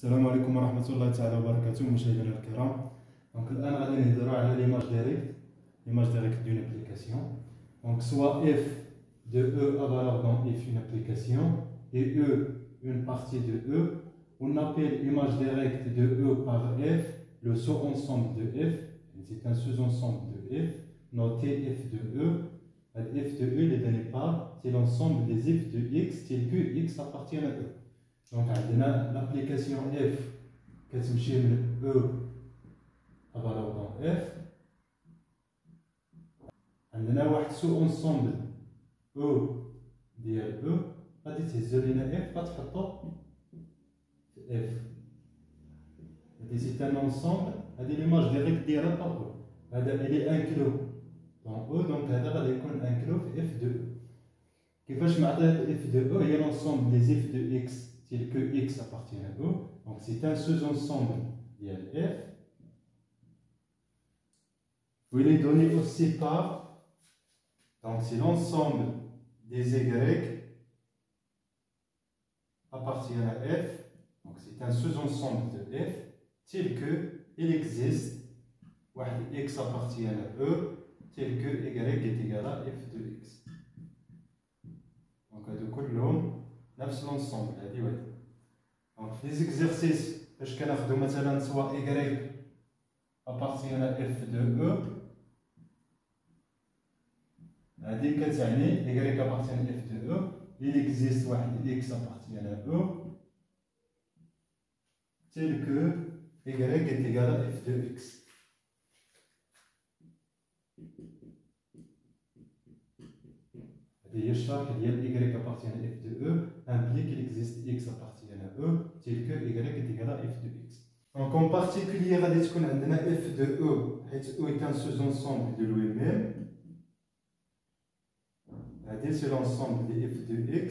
السلام عليكم ورحمة الله تعالى وبركاته مشاهدينا الكرام. دونك الآن غادي نهضروا على l'image directe d'une application. Donc soit f de e à valeur dans f une application et e une partie de e. On appelle image directe de e par f le sous-ensemble de f. C'est un sous-ensemble de f noté f de e. F de e est donné par c'est l'ensemble des f de x tel que x appartient à e. Donc, on a l'application f qui est e à valeur dans f. On a un sous-ensemble e ديال e. غادي تهزو لينا f غتحطو في f. C'est un ensemble. هذه l'image directe ديالها par e. هذا elle est inclus dans e. Donc هذا غادي يكون inclus في f de e. كيفاش معطيات f de e هي l'ensemble des f de x tel que x appartient à e. Donc c'est un sous-ensemble ديال f. Il est donné aussi par, donc c'est l'ensemble des y appartient à f. Donc c'est un sous-ensemble de f tel que il existe x appartient à e tel que y est égal à f de x. Donc هادو كلهم نفس l'ensemble. Donc les exercices فاش كناخدو مثلا سواء y appartient à f de e هذه كتعني y appartient à f de e. Il existe واحد x appartient à e tel que y est égal à f de x. هذه هي الشرح ديال y appartient à f de e implique qu'il existe x appartient à e tel que y est égal à f de x. Donc en particulier غادي تكون عندنا f de e حيث e est un sous-ensemble de lui-même. هذه c'est l'ensemble de f de x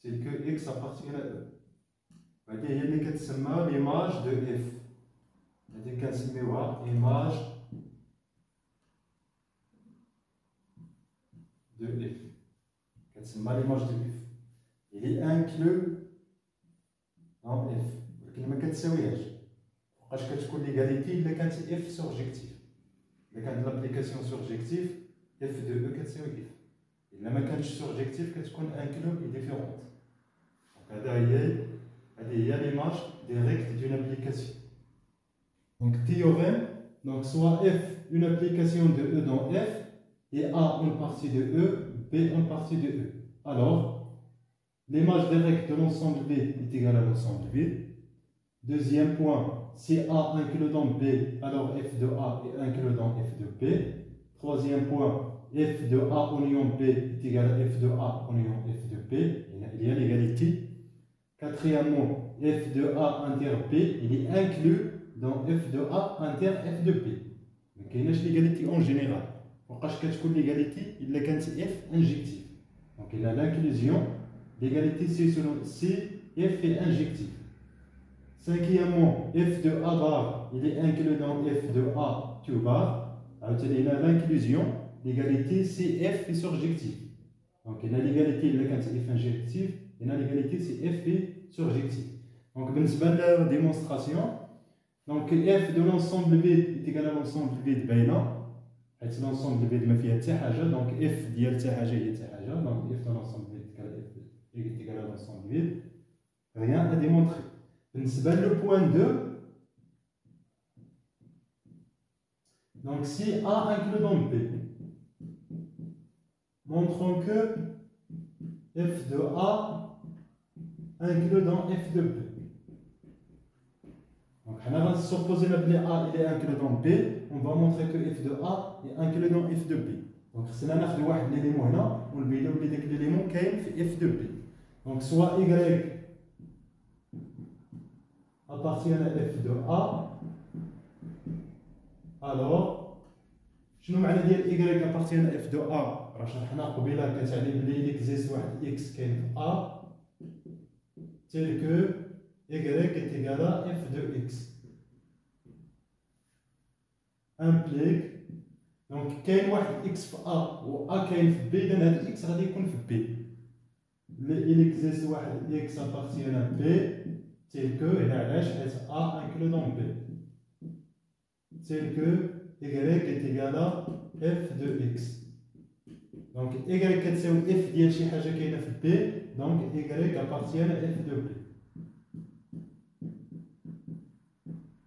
tel que x appartient à e. هذه هي اللي كتسمى l'image de f. هذه كنسميوها image de f. كتسمى l'image de f. Il est inclus dans f. ولكن ما كتساويهاش. فوقاش كتكون ليغاليتي إلا كانت f سورجيكتيف. إلا كانت لابليكاسيون سورجيكتيف f de e كتساوي f. إلا ما كانتش سورجيكتيف كتكون inclus et différente. Donc هذه هي l'image directe d'une application. Donc théorème, donc soit f une application de e dans f et a une partie de e, b une partie de e. Alors, l'image directe de l'ensemble B est égale à l'ensemble B. Deuxième point, si A inclus dans B, alors f de A est inclus dans f de B. Troisième point, f de A union B est égal à f de A union f de B. Il y a l'égalité. Quatrièmement, f de A inter B, il est inclus dans f de A inter f de B. Donc il y a l'égalité en général. Pourquoi كتكون l'égalité إلا كانت f injective. Donc il a l'inclusion. L'égalité c'est selon si f est injectif. Cinquièmement, f de a bar, il est inclus dans f de a tout bar. Alors il a l'inclusion. L'égalité si f est surjectif. Donc il a l'égalité quand f injectif. Il a l'égalité si f est surjectif. Donc بالنسبة la démonstration, donc f de l'ensemble B est égal à l'ensemble B de بينة. حيت l'ensemble B ما فيها حتى حاجة. Donc f ديال حتى حاجة هي حتى حاجة. Donc f de l'ensemble B est égal à l'ensemble vide. Rien à démontrer. Le point 2. Donc si A inclus dans B, montrons que f de A inclus dans f de B. Donc on va supposer que A il est inclus dans B, on va montrer que f de A est inclus dans f de B. Donc si on a un élément là, on va dire que l'élément est f de B. Donc soit y appartient à f de A, alors شنو معنى ديال y appartient à f de A؟ راه شرحنا قبيله كتعني بلي existe واحد x كاين في A tel que y est égal à f de x. Implique donc كاين واحد x في A و A كاين في B، إذا هاد x غادي يكون في B. Il existe واحد x appartient à B tel que, et là, A inclus dans B, tel que y est égal à f de x. Donc, y كتساوي f ديال شي حاجة كاينة في B, donc y appartient à f de B.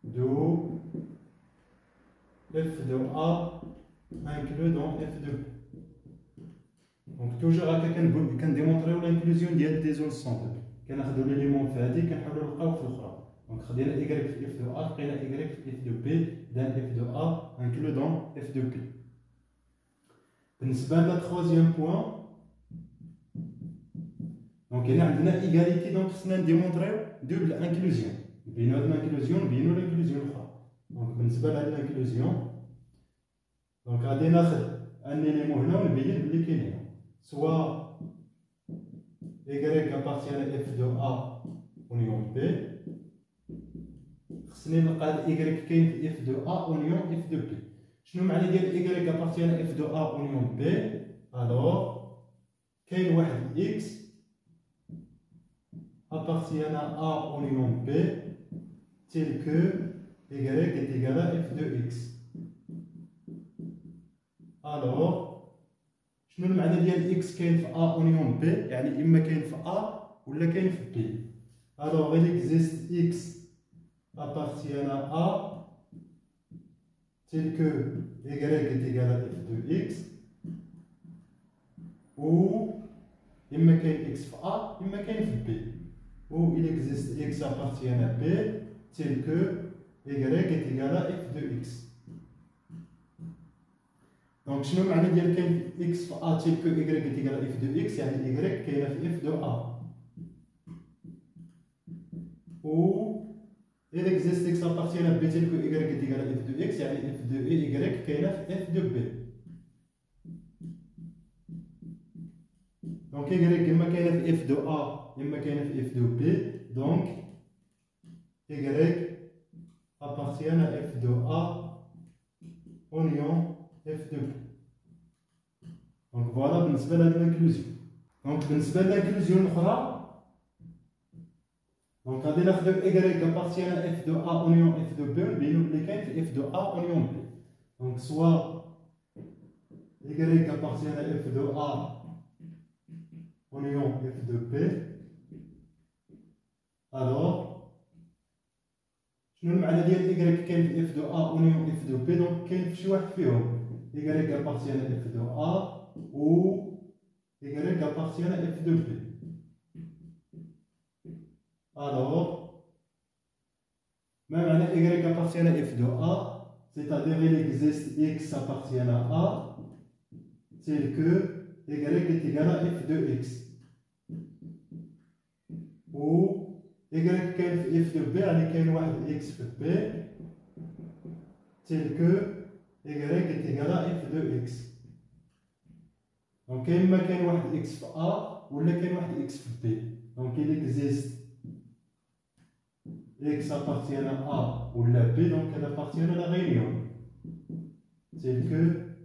D'où f de A inclus dans f de B. Donc, toujours كنديمونطريو l'inclusion ديال des zones simples. كناخدو l'élément في هادي كنحاولو نلقاو في الأخرى. Donc, خدينا y في f de A, لقينا y في f de B, dans f de A inclus dans f de B. بالنسبة ل troisième point, donc هنا عندنا égalité, donc خصنا نديمونطريو double inclusion. نبينو هاد l'inclusion نبينو l'inclusion الأخرى. Donc بالنسبة لهاد l'inclusion, donc غادي ناخد ان élément هنا ونبين بلي كاين هنا. Soit y appartient à f de A union B. خصني نلقى هاد y كاين في f de A union f de B. شنو معنى ديال y appartient à f de A union B؟ alors كاين واحد x appartient à A union B tel que y est égal à f de x. alors شنو المعنى ديال x كاين في A union B؟ يعني اما كاين في A ولا كاين في B. alors il existe x appartient à A tel que y est égal à f de x, ou إما كاين x في A إما كاين في B, ou il existe x appartient à B tel que y est égal à f de x. donc شنو معنى ديال كاين x في A tel que y est égal à f de x؟ يعني y كاينة في f de A, ou il existe x appartient à B tel que y est égal à f de x, يعني f de y كاينة في f de B. donc y إما كاينة في f de A إما كاينة في f de B, donc y appartient à f de A union f de B. donc voilà بالنسبة لهاد l'inclusion. donc بالنسبة للإنكلوزيون الأخرى, donc غادي ناخدو y appartient à f de A union f de B ونبينو بلي كاين في f de A union B. donc soit y appartient à f de A union f de B, alors شنو المعنى ديال y كاين في f de A union f de B؟ donc كاين في شي واحد فيهم y appartient à f de A ou y appartient à f de B. alors même معنى y appartient à f de A, c'est-à-dire il existe x appartient à A tel que y est égal à f de x, ou y كاين في f de B يعني كاين واحد x في B tel que y est égal à f de x. donc إما كاين واحد x في A ولا كاين واحد x في B. donc il existe x appartient à A ou la B, donc elle appartient à la réunion tel que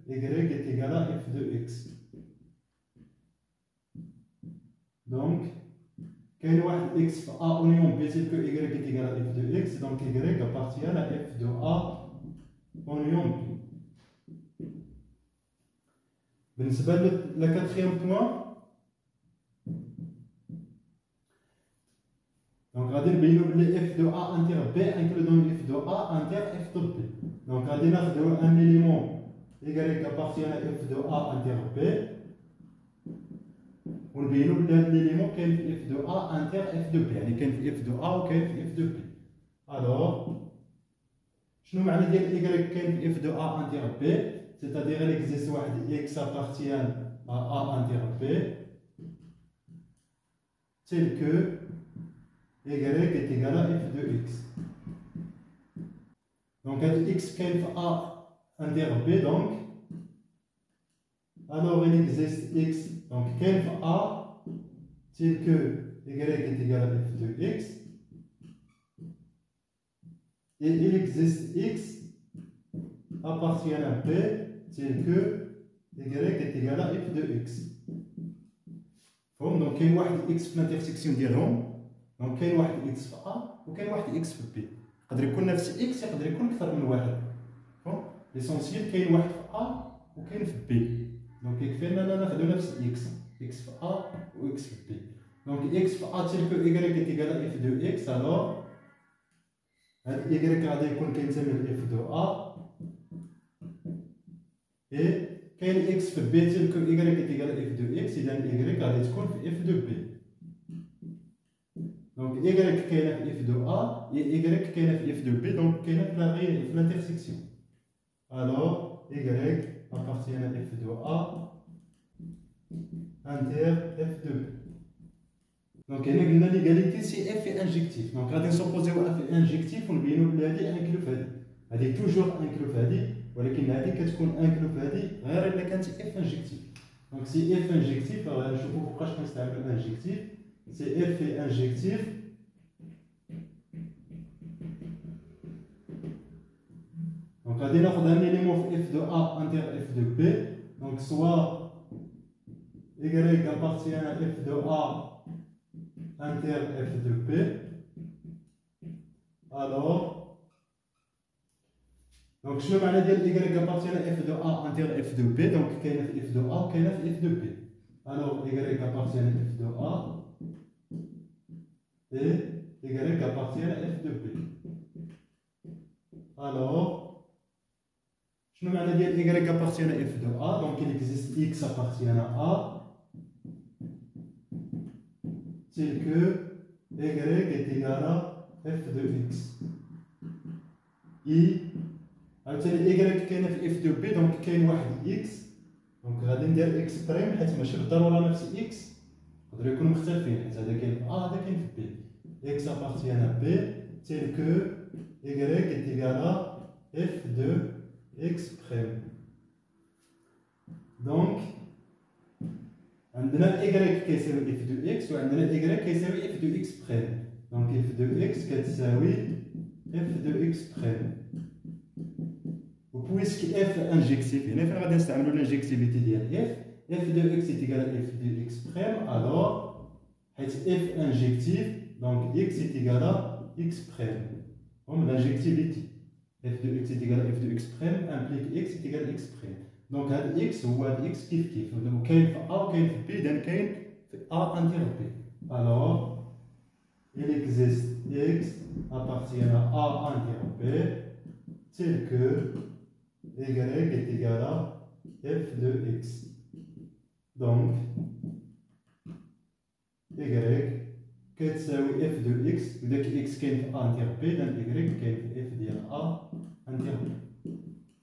y est égal à f de x. donc كاين واحد x في A union B tel que y est égal à f de x, donc y appartient à f de A union B. بالنسبة للquatrième point, donc غادي نبينو بلي f de A inter B inclus dans f de A inter f de B. donc غادي ناخدو un élément y appartient à f de A inter B ونبينو بلي هاد l'élément كاين في f de A inter f de B, يعني كاين في f de A وكاين في f de B. alors شنو معنى ديال y كاين في f de A inter B؟ c'est-à-dire il existe واحد x appartient à A inter B tel que y est égal à f de x. donc x كاين في A inter B, donc alors il existe x, donc كاين في A tel que y est égal à f de x, et il existe x appartient à B tel que y est égal à f de x. donc كاين واحد x في l'intersection ديالهم, دونك كاين واحد اكس في ا وكاين واحد اكس في بي. يقدر يكون نفس اكس، يقدر يكون اكثر من واحد. ليسونسيال كاين واحد في ا وكاين في بي. دونك يكفي اننا ناخذ نفس اكس، اكس في ا و اكس في بي. دونك اكس في ا تيل كو ايكغيك est égal à اف دو اكس. الوغ هاد ايكغيك غادي يكون كينتمي ل اف دو ا، اي كاين اكس في بي تيل كو ايكغيك est égal à اف دو اكس. اذا ايكغيك غادي تكون في اف دو بي. دونك ايكغيك كاينه في اف دو ا، ايكغيك كاينه في اف دو بي. دونك كاينه في لانترسيكسيون. الوغ ايكغيك appartient à f de a inter f de b. دونك هنا قلنا ليغاليتي سي اف في انجيكتيف. دونك غادي نسوبوزيو اف في انجيكتيف ونبينو بلي هادي انكلو في هادي. هادي توجور انكلو في هادي، ولكن هادي كتكون انكلو في هادي غير الا كانت اف انجيكتيف. دونك سي اف انجيكتيف غادي نشوفو فوقاش كنستعملو انجيكتيف. سي اف في انجيكتيف دونك غادي ناخد ان اليمون في اف دو ا انتر اف دو بي. دونك سوا y appartient à f de a inter f de p. alors دونك شنو معنى ديال y appartient à f de a inter f de p؟ دونك كاينه في f de a وكاينه في f de p. alors y appartient à f de a et y appartient à f de p. alors شنو معنى ديال y appartient à f de a؟ دونك il existe x appartient à a tel que y est égal à f de x. i عاوتاني y كاينه في f de p. دونك كاين واحد x. دونك غادي ندير x بريم حيت ماشي بالضروره نفس x، يقدروا يكونوا مختلفين حيت هذا كاين في a هذا كاين في b. x appartient à p tel que y est égal à f de x prime. دونك عندنا y كيساوي f دو x وعندنا y كيساوي f دو x بريم. دونك f دو x كتساوي f دو x بريم. وبويسك f انجيكتيف هنا فين غادي نستعملو الانجيكتيفيتي ديال f دو x est égal à f دو x بريم. الوغ حيت f انجيكتيف دونك x est égal à x بريم. هوم l'anjectivité f de x est égal à f de x prime implique x est égal à x prime. دونك هاد x هو هاد x كيف كيف. دونك كاين في a وكاين في b. إذا كاين في a انتر b. alors il existe x appartient à a inter b tel que y est égal à f de x. donc y كتساوي f دو x. وداك x كاين في a انتر b. إذا y كاين في f ديال a انتر b.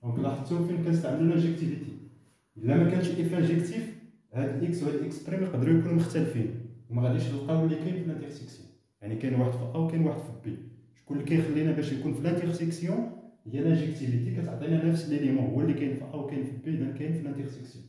دونك لاحظتوا فين كنستعملو لانجيكتيفيتي. الا ما كانش اف انجيكتيف هاد اكس وهاد اكس بريم يقدروا يكونوا مختلفين وما غاديش نلقاو اللي كاين في لانترسيكسيون. يعني كاين واحد في ا وكاين واحد في بي. شكون اللي كيخلينا باش يكون في لانترسيكسيون؟ هي لانجيكتيفيتي كتعطينا نفس ليليمون هو اللي كاين في ا وكاين في بي. اذا كاين في لانترسيكسيون.